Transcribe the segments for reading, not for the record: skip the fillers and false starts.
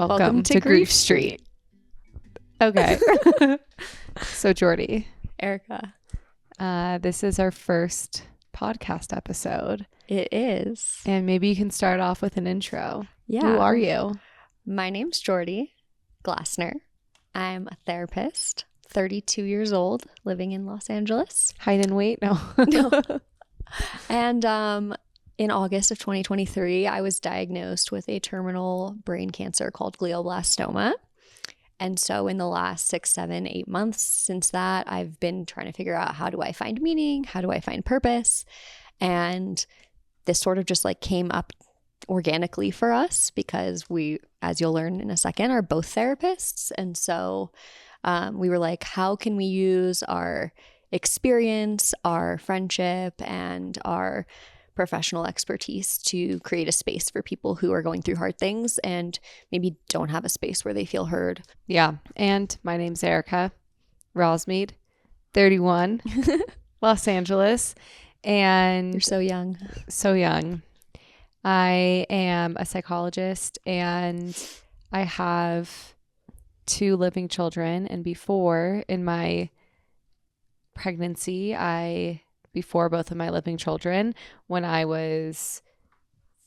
Welcome to Grief Street. Okay. So Jordy, Erica. this is our first podcast episode. It is. And maybe you can start off with an intro. Yeah. Who are you? My name's Jordy Glassner. I'm a therapist, 32 years old, living in Los Angeles. Height and weight? No. No. And in August of 2023, I was diagnosed with a terminal brain cancer called glioblastoma. And so in the last 6, 7, 8 months since that, I've been trying to figure out, how do I find meaning? How do I find purpose? And this sort of just like came up organically for us because we, as you'll learn in a second, are both therapists. And so we were like, how can we use our experience, our friendship, and our professional expertise to create a space for people who are going through hard things and maybe don't have a space where they feel heard. Yeah. And my name's Erica Rozmid, 31, Los Angeles. And You're so young. So young. I am a psychologist and I have 2 living children. And before, in my pregnancy, before both of my living children, when I was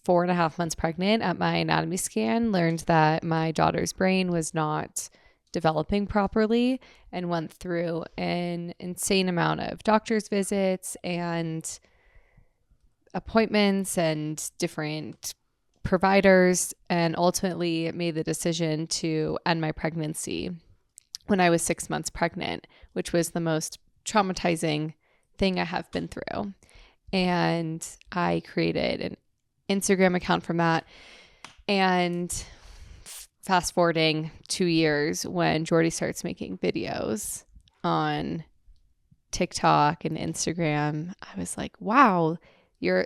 4.5 months pregnant, at my anatomy scan, learned that my daughter's brain was not developing properly and went through an insane amount of doctor's visits and appointments and different providers, and ultimately made the decision to end my pregnancy when I was 6 months pregnant, which was the most traumatizing thing I have been through. And I created an Instagram account from that. And fast forwarding 2 years, when Jordy starts making videos on TikTok and Instagram, I was like, wow,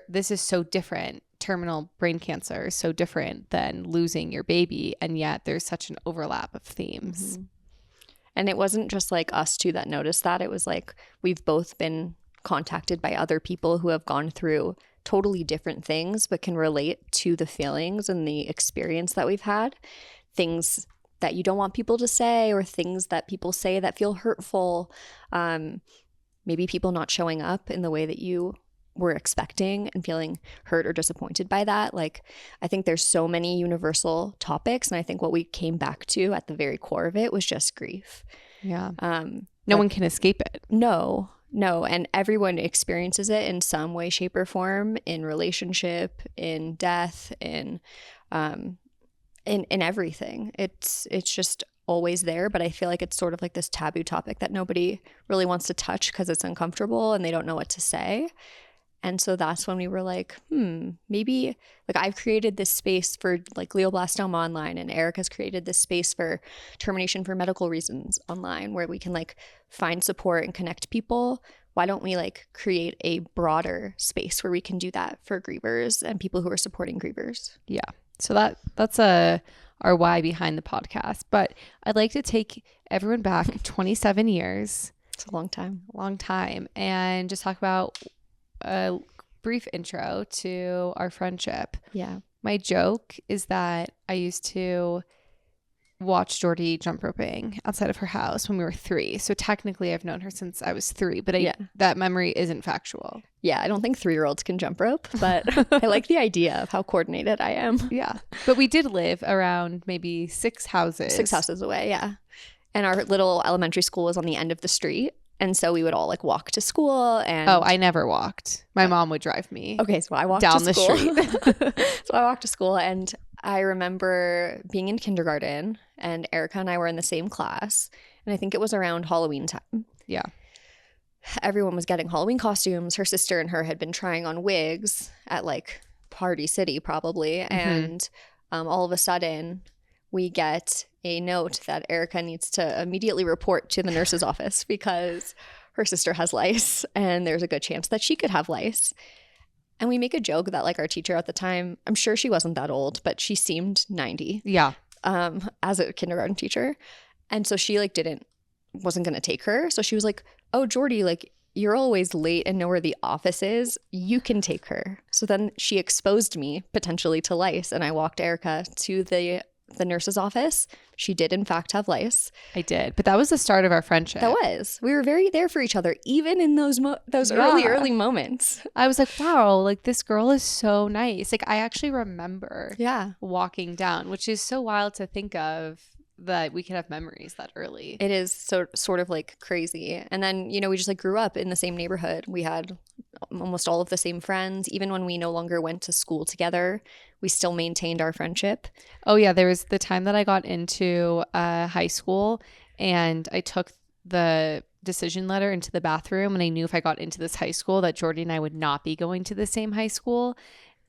this is so different. Terminal brain cancer is so different than losing your baby. And yet there's such an overlap of themes. Mm-hmm. And it wasn't just like us two that noticed that. It was like we've both been contacted by other people who have gone through totally different things but can relate to the feelings and the experience that we've had. Things that you don't want people to say, or things that people say that feel hurtful. Maybe people not showing up in the way that you were expecting and feeling hurt or disappointed by that. Like, I think there's so many universal topics, and I think what we came back to at the very core of it was just grief. Yeah. No one can escape it. No. And everyone experiences it in some way, shape, or form, in relationship, in death, in everything. It's just always there, but I feel like it's sort of like this taboo topic that nobody really wants to touch because it's uncomfortable and they don't know what to say. And so that's when we were like, maybe, like, I've created this space for like glioblastoma online, and Erica's created this space for termination for medical reasons online, where we can like find support and connect people. Why don't we like create a broader space where we can do that for grievers and people who are supporting grievers? Yeah. So that's our why behind the podcast. But I'd like to take everyone back 27 years. It's a long time. And just talk about a brief intro to our friendship. Yeah. My joke is that I used to watch Jordy jump roping outside of her house when we were 3. So technically I've known her since I was 3, but that memory isn't factual. Yeah, I don't think 3-year-olds can jump rope, but I like the idea of how coordinated I am. Yeah. But we did live around maybe 6 houses. 6 houses away, yeah. And our little elementary school was on the end of the street. And so we would all like walk to school. And I never walked. My mom would drive me. Okay, so I walked down to school. The street. So I walked to school, and I remember being in kindergarten, and Erica and I were in the same class. And I think it was around Halloween time. Yeah. Everyone was getting Halloween costumes. Her sister and her had been trying on wigs at like Party City probably. Mm-hmm. And all of a sudden we get a note that Erica needs to immediately report to the nurse's office because her sister has lice and there's a good chance that she could have lice. And we make a joke that like our teacher at the time, I'm sure she wasn't that old, but she seemed 90. Yeah. As a kindergarten teacher. And so she like wasn't going to take her. So she was like, oh, Jordy, like you're always late and know where the office is. You can take her. So then she exposed me potentially to lice, and I walked Erica to the the nurse's office. She did in fact have lice. I did. But that was the start of our friendship. That was. We were very there for each other, even in those early moments. I was like, wow, like this girl is so nice. Like I actually remember walking down, which is so wild to think of, that we could have memories that early. It is sort of like crazy. And then, we just like grew up in the same neighborhood. We had almost all of the same friends. Even when we no longer went to school together, we still maintained our friendship. Oh yeah, there was the time that I got into high school and I took the decision letter into the bathroom, and I knew if I got into this high school that Jordy and I would not be going to the same high school.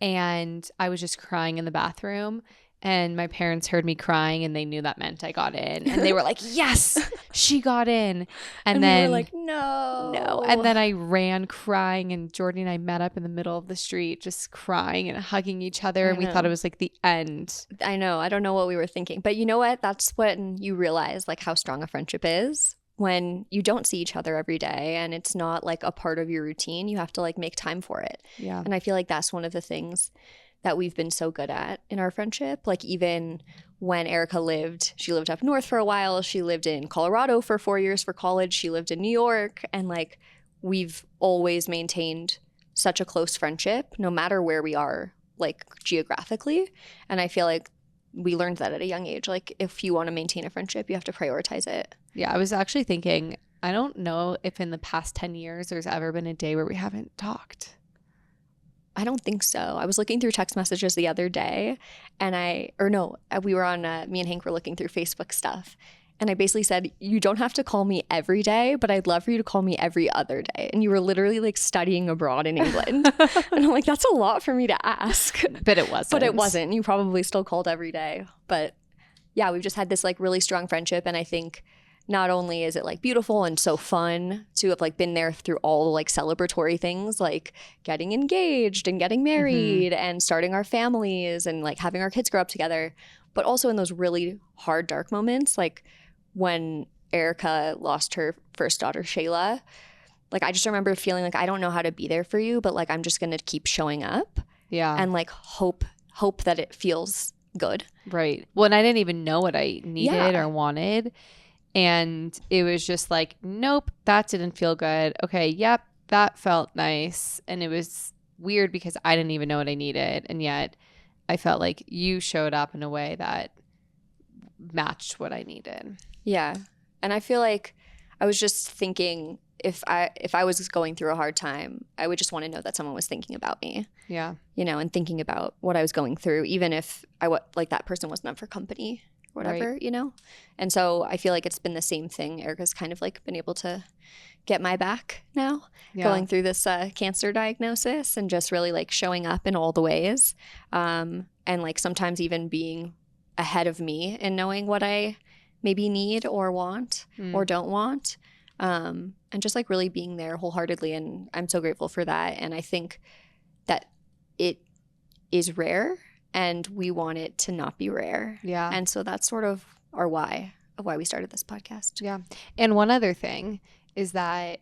And I was just crying in the bathroom. And my parents heard me crying and they knew that meant I got in. And they were like, yes, she got in. And then we were like, no. And then I ran crying, and Jordy and I met up in the middle of the street just crying and hugging each other. And we thought it was like the end. I know. I don't know what we were thinking. But you know what? That's when you realize like how strong a friendship is. When you don't see each other every day and it's not like a part of your routine, you have to like make time for it. Yeah. And I feel like that's one of the things that we've been so good at in our friendship. Like even when Erica she lived up north for a while. She lived in Colorado for 4 years for college. She lived in New York. And like we've always maintained such a close friendship no matter where we are, like geographically. And I feel like we learned that at a young age. Like if you want to maintain a friendship, you have to prioritize it. Yeah, I was actually thinking, I don't know if in the past 10 years there's ever been a day where we haven't talked. I don't think so. I was looking through text messages the other day and we were on, me and Hank were looking through Facebook stuff. And I basically said, you don't have to call me every day, but I'd love for you to call me every other day. And you were literally like studying abroad in England. And I'm like, that's a lot for me to ask. But it wasn't. But it wasn't. You probably still called every day. But yeah, we've just had this like really strong friendship. And I think not only is it like beautiful and so fun to have like been there through all the like celebratory things like getting engaged and getting married and starting our families and like having our kids grow up together, but also in those really hard, dark moments, like when Erica lost her first daughter, Shayla, like I just remember feeling like I don't know how to be there for you, but like I'm just going to keep showing up. Yeah. And like hope that it feels good. Right. Well, and I didn't even know what I needed or wanted. And it was just like, nope, that didn't feel good. Okay, yep, that felt nice. And it was weird because I didn't even know what I needed. And yet I felt like you showed up in a way that matched what I needed. Yeah. And I feel like I was just thinking if I was going through a hard time, I would just want to know that someone was thinking about me. Yeah. And thinking about what I was going through, even if that person wasn't up for company. Whatever, right. And so I feel like it's been the same thing. Erica's kind of like been able to get my back now, going through this cancer diagnosis and just really like showing up in all the ways. And like sometimes even being ahead of me and knowing what I maybe need or want or don't want. And just like really being there wholeheartedly. And I'm so grateful for that. And I think that it is rare. And we want it to not be rare. Yeah. And so that's sort of our why of why we started this podcast. Yeah. And one other thing is that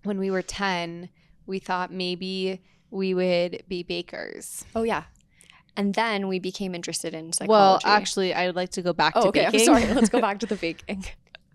when we were 10, we thought maybe we would be bakers. Oh, yeah. And then we became interested in psychology. Well, actually, I would like to go back to baking. I'm sorry. Let's go back to the baking.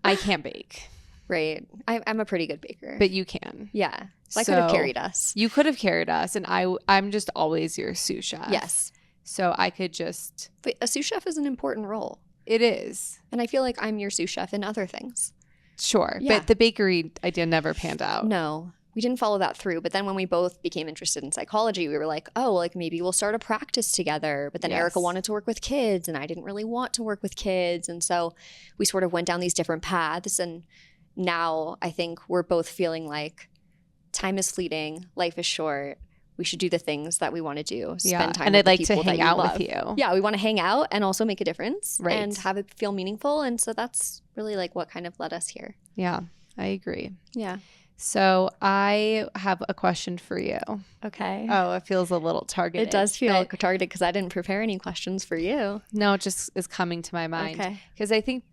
I can't bake. Right. I'm a pretty good baker. But you can. Yeah. So I could have carried us. You could have carried us. And I'm just always your sous chef. Yes. So I could just... But a sous chef is an important role. It is. And I feel like I'm your sous chef in other things. Sure. Yeah. But the bakery idea never panned out. No. We didn't follow that through. But then when we both became interested in psychology, we were like, oh, like maybe we'll start a practice together. But then Erica wanted to work with kids and I didn't really want to work with kids. And so we sort of went down these different paths. And now I think we're both feeling like time is fleeting, life is short. We should do the things that we want to do. Spend time and with I'd like the to people hang that you out love. with you. Yeah, we want to hang out and also make a difference right. and have it feel meaningful. And so that's really like what kind of led us here. Yeah, I agree. Yeah. So I have a question for you. Okay. Oh, it feels a little targeted. It does feel targeted because I didn't prepare any questions for you. No, it just is coming to my mind. Okay. Because I think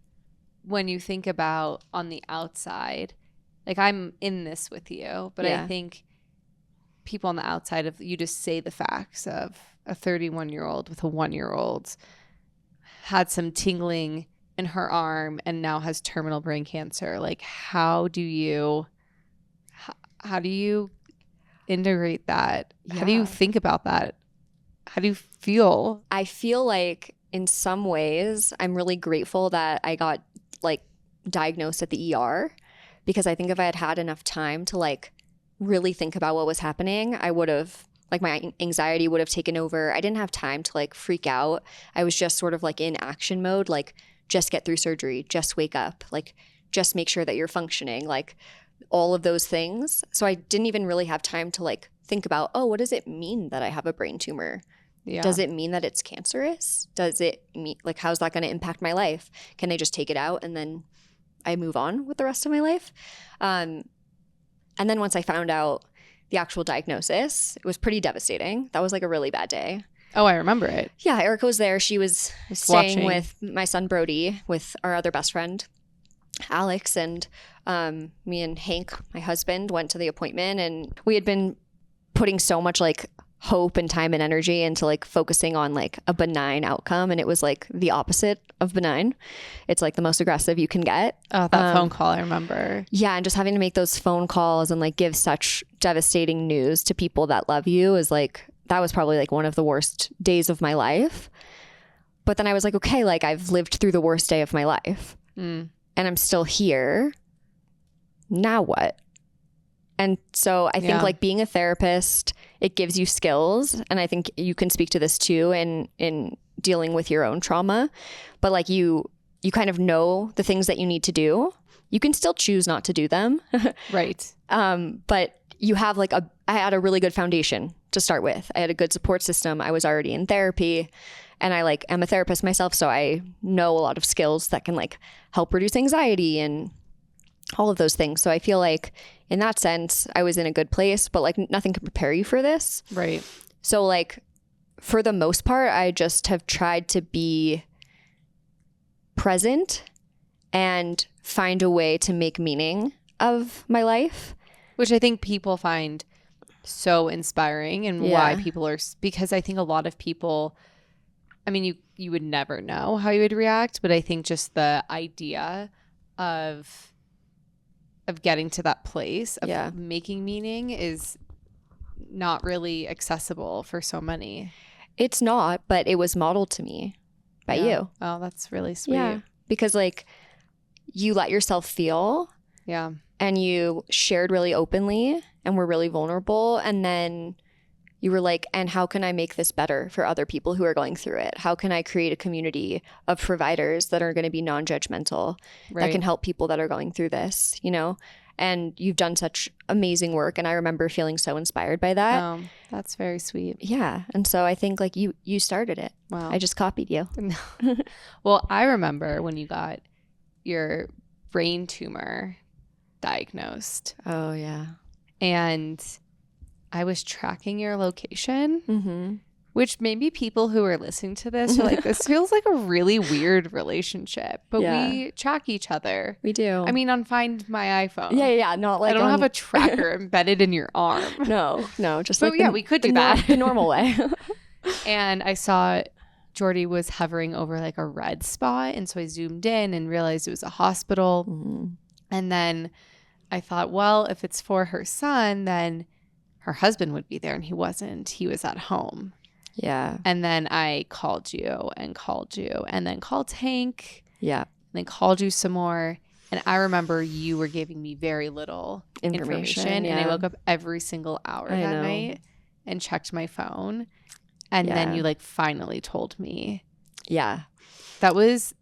when you think about on the outside, like I'm in this with you, but I think people on the outside of you just say the facts of a 31-year-old with a 1-year-old had some tingling in her arm and now has terminal brain cancer. Like, how do you integrate that? Yeah. How do you think about that? How do you feel? I feel like in some ways I'm really grateful that I got like diagnosed at the ER, because I think if I had had enough time to like really think about what was happening, I would have, like, my anxiety would have taken over. I didn't have time to like freak out. I was just sort of like in action mode, like just get through surgery, just wake up, like just make sure that you're functioning, like all of those things. So I didn't even really have time to like think about, oh, what does it mean that I have a brain tumor? Yeah. Does it mean that it's cancerous? Does it mean, like, how's that going to impact my life? Can I just take it out and then I move on with the rest of my life? And then once I found out the actual diagnosis, it was pretty devastating. That was like a really bad day. Oh, I remember it. Yeah, Erica was there. She was staying with my son Brody, with our other best friend Alex, and me and Hank, my husband, went to the appointment, and we had been putting so much like hope and time and energy into like focusing on like a benign outcome, and it was like the opposite of benign. It's like the most aggressive you can get. Oh, that phone call, I remember. Yeah, and just having to make those phone calls and like give such devastating news to people that love you is like, that was probably like one of the worst days of my life. But then I was like, okay, like I've lived through the worst day of my life and I'm still here. Now what? And so I think like being a therapist, it gives you skills. And I think you can speak to this too in dealing with your own trauma. But like you kind of know the things that you need to do. You can still choose not to do them. Right. But you have like I had a really good foundation to start with. I had a good support system. I was already in therapy, and I like am a therapist myself. So I know a lot of skills that can like help reduce anxiety and all of those things. So I feel like in that sense, I was in a good place, but like nothing can prepare you for this. Right. So like for the most part, I just have tried to be present and find a way to make meaning of my life. Which I think people find so inspiring, and why people are, because I think a lot of people, I mean, you would never know how you would react, but I think just the idea of getting to that place of making meaning is not really accessible for so many. It's not, but it was modeled to me by you. Oh, that's really sweet. Yeah, because like you let yourself feel. Yeah. And you shared really openly and were really vulnerable. And then you were like, and how can I make this better for other people who are going through it? How can I create a community of providers that are going to be non-judgmental, that can help people that are going through this, you know? And you've done such amazing work. And I remember feeling so inspired by that. Oh, that's very sweet. Yeah. And so I think like you started it. Wow. I just copied you. Well, I remember when you got your brain tumor diagnosed. Oh, yeah. And I was tracking your location, which maybe people who are listening to this are like, this feels like a really weird relationship. But we track each other. We do. I mean, on Find My iPhone. Yeah. Not like I don't have a tracker embedded in your arm. No. Just but like we could do that the normal way. And I saw Jordy was hovering over like a red spot. And so I zoomed in and realized it was a hospital. And then I thought, well, if it's for her son, then her husband would be there, and he wasn't. He was at home. Yeah. And then I called you and then called Hank. Yeah. And then called you some more. And I remember you were giving me very little information. Yeah. And I woke up every single hour that night and checked my phone. And then you like finally told me. Yeah. That was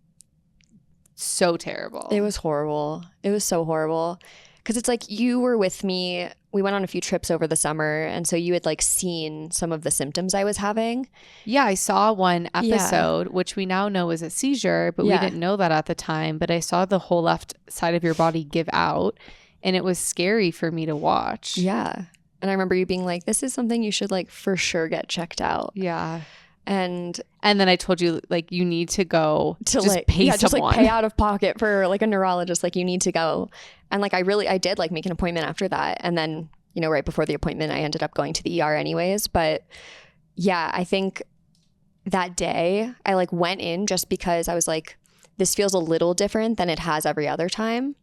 so terrible. It was horrible. It was so horrible. Because it's like you were with me. We went on a few trips over the summer. And so you had like seen some of the symptoms I was having. Yeah, I saw one episode, which we now know is a seizure, but we didn't know that at the time. But I saw the whole left side of your body give out, and it was scary for me to watch. Yeah. And I remember you being like, this is something you should like for sure get checked out. Yeah. And then I told you, like, you need to go to just like pay someone. Just like pay out of pocket for like a neurologist. Like you need to go. And like I did like make an appointment after that. And then, you know, right before the appointment, I ended up going to the ER anyways. But yeah, I think that day I like went in just because I was like, this feels a little different than it has every other time.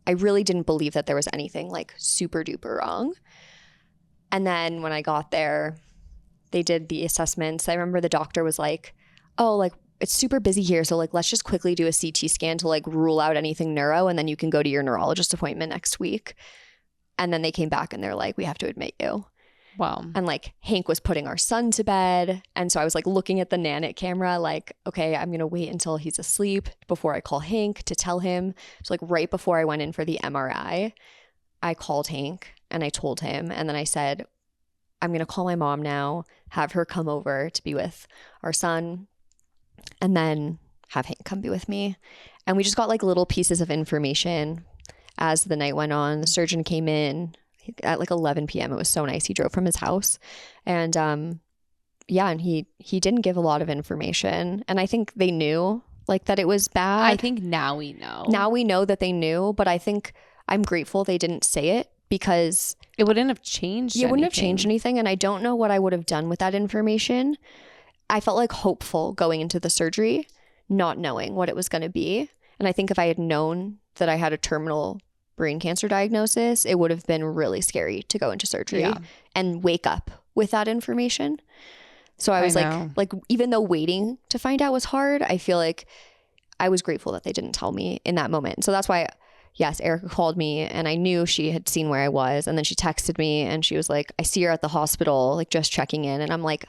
I really didn't believe that there was anything like super duper wrong. And then when I got there, they did the assessments. I remember the doctor was like, oh, like it's super busy here. So like, let's just quickly do a CT scan to like rule out anything neuro. And then you can go to your neurologist appointment next week. And then they came back and they're like, we have to admit you. Wow. And like Hank was putting our son to bed. And so I was like looking at the Nanit camera, like, okay, I'm going to wait until he's asleep before I call Hank to tell him. So like right before I went in for the MRI, I called Hank and I told him. And then I said, I'm going to call my mom now, have her come over to be with our son, and then have Hank come be with me. And we just got like little pieces of information as the night went on. The surgeon came in at like 11 p.m. It was so nice. He drove from his house. And yeah, and he didn't give a lot of information. And I think they knew like that it was bad. I think now we know. Now we know that they knew, but I think I'm grateful they didn't say it because it wouldn't have changed anything. It wouldn't have changed anything. And I don't know what I would have done with that information. I felt like hopeful going into the surgery, not knowing what it was going to be. And I think if I had known that I had a terminal brain cancer diagnosis, it would have been really scary to go into surgery and wake up with that information. So I was like, even though waiting to find out was hard, I feel like I was grateful that they didn't tell me in that moment. So that's why, yes, Erica called me and I knew she had seen where I was. And then she texted me and she was like, I see you're at the hospital, like just checking in. And I'm like,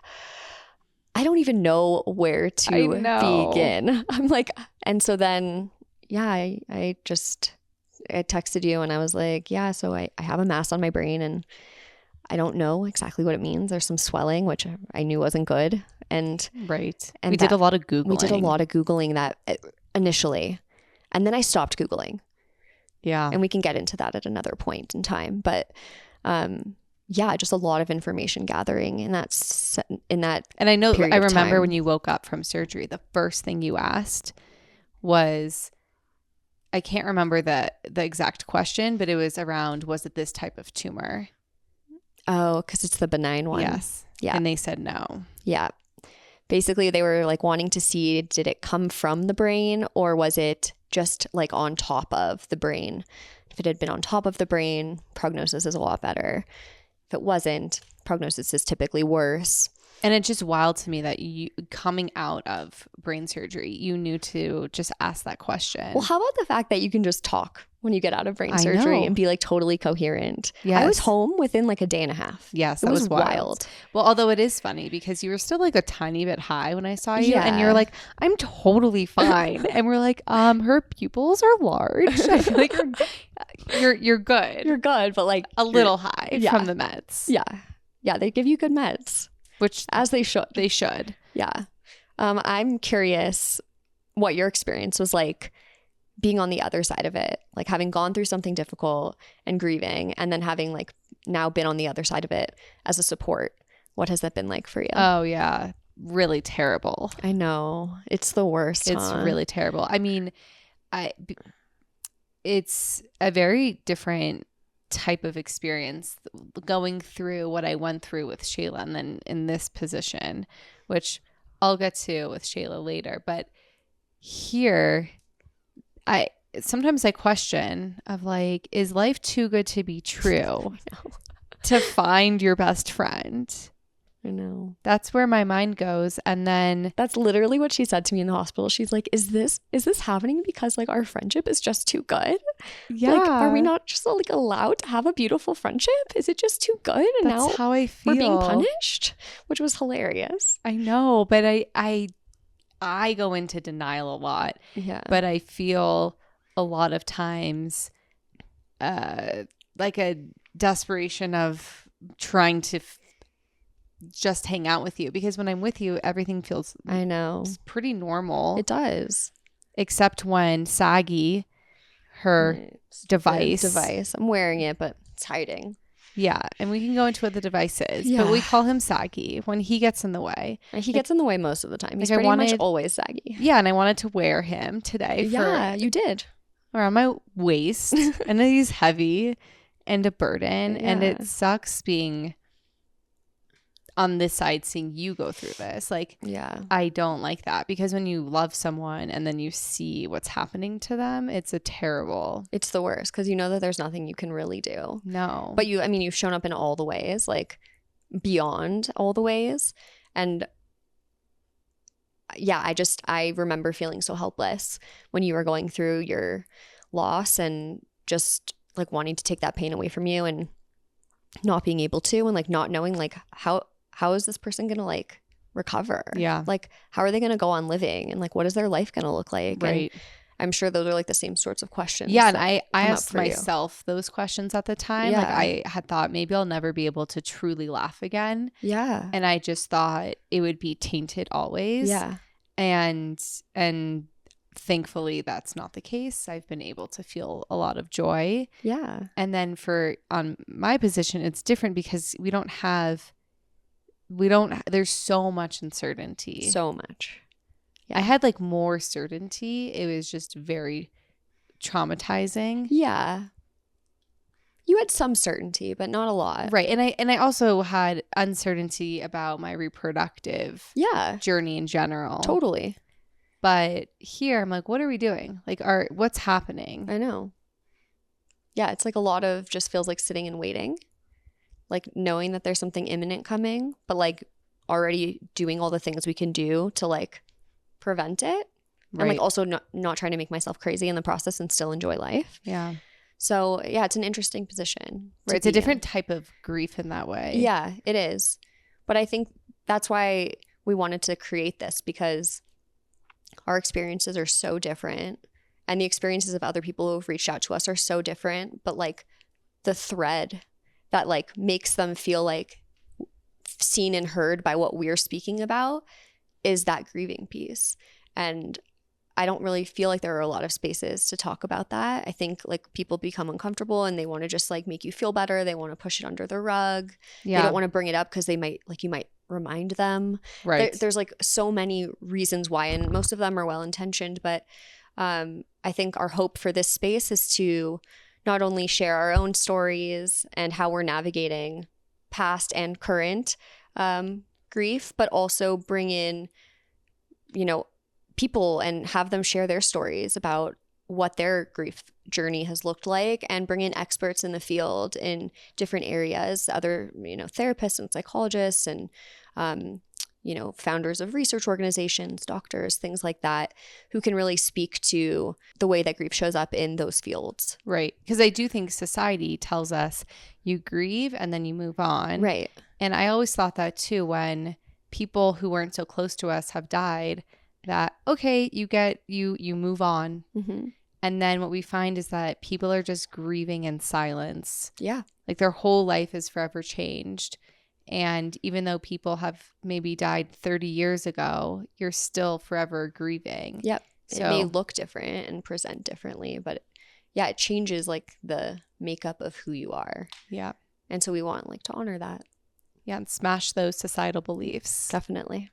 I don't even know where to begin. I'm like, and so then, yeah, I texted you and I was like, yeah, so I have a mass on my brain and I don't know exactly what it means. There's some swelling, which I knew wasn't good. And right. And we did a lot of Googling. We did a lot of Googling that initially. And then I stopped Googling. Yeah. And we can get into that at another point in time. But yeah, just a lot of information gathering in that. And I know, I remember when you woke up from surgery, the first thing you asked was, I can't remember the exact question, but it was around, was it this type of tumor? Oh, because it's the benign one. Yes. Yeah. And they said no. Yeah. Basically, they were like wanting to see, did it come from the brain or was it just like on top of the brain? If it had been on top of the brain, prognosis is a lot better. If it wasn't, prognosis is typically worse. And it's just wild to me that you, coming out of brain surgery, you knew to just ask that question. Well, how about the fact that you can just talk when you get out of brain surgery and be like totally coherent? Yes. I was home within like a day and a half. Yes, that was wild. Well, although it is funny because you were still like a tiny bit high when I saw you, and you're like, I'm totally fine. And we're like, her pupils are large. I feel like you're good. You're good, but like a little high from the meds. Yeah. Yeah, they give you good meds. Which as they should. They should. Yeah. I'm curious what your experience was like being on the other side of it, like having gone through something difficult and grieving and then having like now been on the other side of it as a support. What has that been like for you? Oh, yeah. Really terrible. I know. It's the worst. It's really terrible. I mean, it's a very different type of experience going through what I went through with Shayla and then in this position, which I'll get to with Shayla later. But here, sometimes I question of like, is life too good to be true to find your best friend? I know. That's where my mind goes. And then that's literally what she said to me in the hospital. She's like, is this happening because like our friendship is just too good? Yeah. Like, are we not just like allowed to have a beautiful friendship? Is it just too good? And that's now how I feel. We're being punished, which was hilarious. I know, but I go into denial a lot. Yeah. But I feel a lot of times like a desperation of trying to just hang out with you, because when I'm with you, everything feels pretty normal. It does. Except when Saggy, her device. I'm wearing it, but it's hiding. Yeah. And we can go into what the device is. Yeah. But we call him Saggy when he gets in the way. He gets in the way most of the time. He's pretty much always Saggy. Yeah. And I wanted to wear him today. Yeah, you did. Around my waist. And he's heavy and a burden. Yeah. And it sucks being on this side seeing you go through this. Like, Yeah. I don't like that, because when you love someone and then you see what's happening to them, it's a terrible. It's the worst because you know that there's nothing you can really do. No. But you've shown up in all the ways, like beyond all the ways. And yeah, I remember feeling so helpless when you were going through your loss and just like wanting to take that pain away from you and not being able to, and like not knowing like how is this person gonna like recover? Yeah. Like how are they gonna go on living, and like what is their life gonna look like? Right. And I'm sure those are like the same sorts of questions. Yeah, and I come up asked for you. myself those questions at the time. Yeah. Like, I had thought maybe I'll never be able to truly laugh again. Yeah. And I just thought it would be tainted always. Yeah. And thankfully that's not the case. I've been able to feel a lot of joy. Yeah. And then on my position, it's different because there's so much uncertainty. So much. I had like more certainty. It was just very traumatizing. Yeah. You had some certainty, but not a lot. Right. And I also had uncertainty about my reproductive journey in general. Totally. But here I'm like, what are we doing? Like, what's happening? I know. Yeah, it's like a lot of just feels like sitting and waiting. Like knowing that there's something imminent coming, but like already doing all the things we can do to like prevent it. Right. And like also not trying to make myself crazy in the process and still enjoy life. Yeah. So yeah, it's an interesting position. Right. It's a different type of grief in that way. Yeah, it is. But I think that's why we wanted to create this, because our experiences are so different and the experiences of other people who have reached out to us are so different. But like the thread that like makes them feel like seen and heard by what we're speaking about is that grieving piece. And I don't really feel like there are a lot of spaces to talk about that. I think like people become uncomfortable and they want to just like make you feel better. They want to push it under the rug. Yeah. They don't want to bring it up because you might remind them. Right. There's like so many reasons why, and most of them are well-intentioned. But I think our hope for this space is to not only share our own stories and how we're navigating past and current grief, but also bring in, people and have them share their stories about what their grief journey has looked like, and bring in experts in the field in different areas, other, therapists and psychologists and, founders of research organizations, doctors, things like that, who can really speak to the way that grief shows up in those fields. Right. Because I do think society tells us you grieve and then you move on. Right. And I always thought that too, when people who weren't so close to us have died, that, okay, you move on. Mm-hmm. And then what we find is that people are just grieving in silence. Yeah. Like their whole life is forever changed. And even though people have maybe died 30 years ago, you're still forever grieving. Yep. So, it may look different and present differently, but it changes like the makeup of who you are. Yeah. And so we want like to honor that. Yeah. And smash those societal beliefs. Definitely.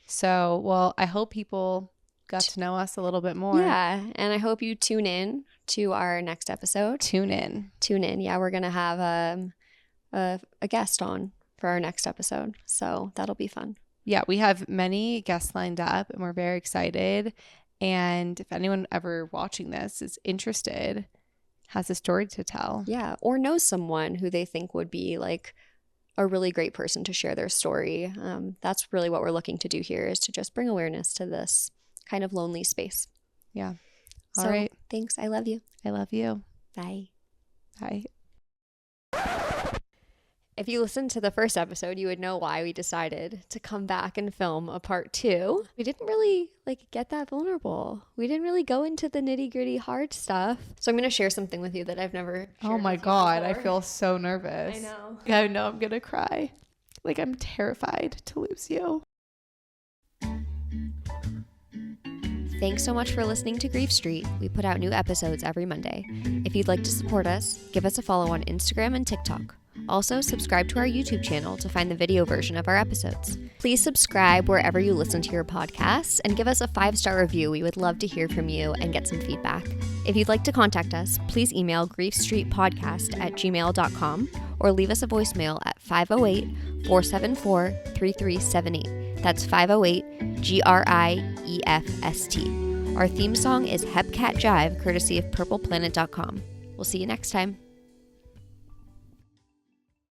So, well, I hope people got to know us a little bit more. Yeah. And I hope you tune in to our next episode. Tune in. Yeah. We're going to have a guest on for our next episode. So that'll be fun. Yeah. We have many guests lined up and we're very excited. And if anyone ever watching this is interested, has a story to tell. Yeah. Or knows someone who they think would be like a really great person to share their story. That's really what we're looking to do here, is to just bring awareness to this kind of lonely space. Yeah. All right. Thanks. I love you. I love you. Bye. Bye. If you listened to the first episode, you would know why we decided to come back and film a part 2. We didn't really get that vulnerable. We didn't really go into the nitty-gritty hard stuff. So I'm going to share something with you that I've never shared. Oh my God. I feel so nervous. I know. I know I'm going to cry. I'm terrified to lose you. Thanks so much for listening to Grief Street. We put out new episodes every Monday. If you'd like to support us, give us a follow on Instagram and TikTok. Also, subscribe to our YouTube channel to find the video version of our episodes. Please subscribe wherever you listen to your podcasts and give us a 5-star review. We would love to hear from you and get some feedback. If you'd like to contact us, please email griefstreetpodcast@gmail.com or leave us a voicemail at 508-474-3378. That's 508-GRIEFST. Our theme song is Hepcat Jive, courtesy of purpleplanet.com. We'll see you next time.